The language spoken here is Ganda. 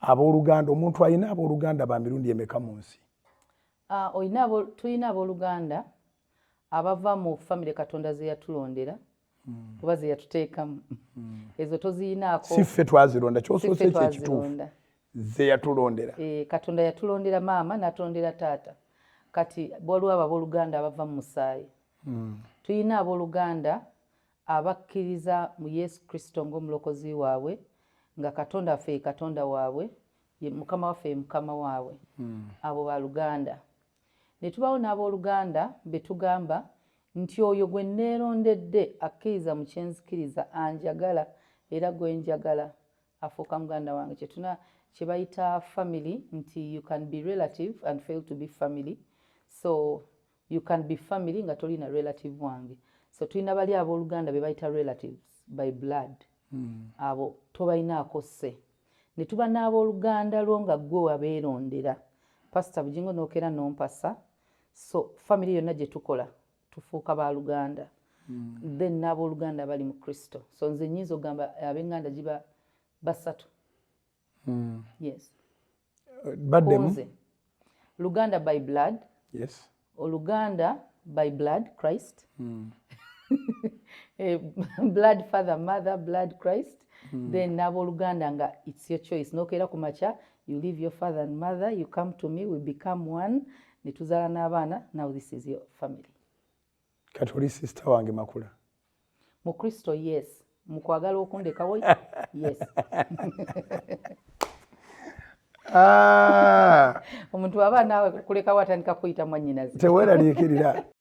Abooluganda, omuntu alina abooluganda ba mirundi emeka mu nsi? Tulina abooluganda abava mu famire Katonda ze yatulondera oba ze yatuteekamu. Ezo toziyinaako. Si ffe twazironda, ky'osoose ekituufu. Ze yatulondera. Katonda yatulondera maama n'atulondera taata. Kati waliwo abooluganda abava mu musaayi. Tulina abooluganda abakkiriza mu Yesu Kristo ng'omulokozi waabwe, nga Katonda waffe ye Katonda waabwe, ye Mukama waffe ye Mukama waabwe. Abo baluganda. Ne tubaawo n'abooluganda be tugamba nti oyo gwe neerondedde akkiriza mu kyenzikiriza anjagala era gwe njagala afuuka muganda wange. Kye bayita family, nti you can be relative and fail to be family. So you can be family nga tolina relative wange. So tulina bali abooluganda be bayita relatives by blood. Abo tobalinaako sse. Ne tuba n'abooluganda lwo nga gwe wabeerondera. Pastor Bujingo n'okera n'ompasa. So family yonna gye tukola tufuuka baaluganda. Then n'abooluganda bali mu Kristo. So nze nnyinza ogamba ab'enganda giba basatu. Yes. Baddemu? Luganda by blood. Yes. Oluganda by blood, Christ. Blood father, mother, blood Christ. Then n'abooluganda nga it's your choice. N'okeera ku makya, you leave your father and mother, you come to me, we become one. Ne tuzaala n'abaana, now this is your family. Kati oli sister wange Makula? Mu Kristo, yes. Mu kwagala okundekawo, yes. Omuntu aba naawe kulekawo atandika kuyita mwannyinaze. Teweeraliikirira.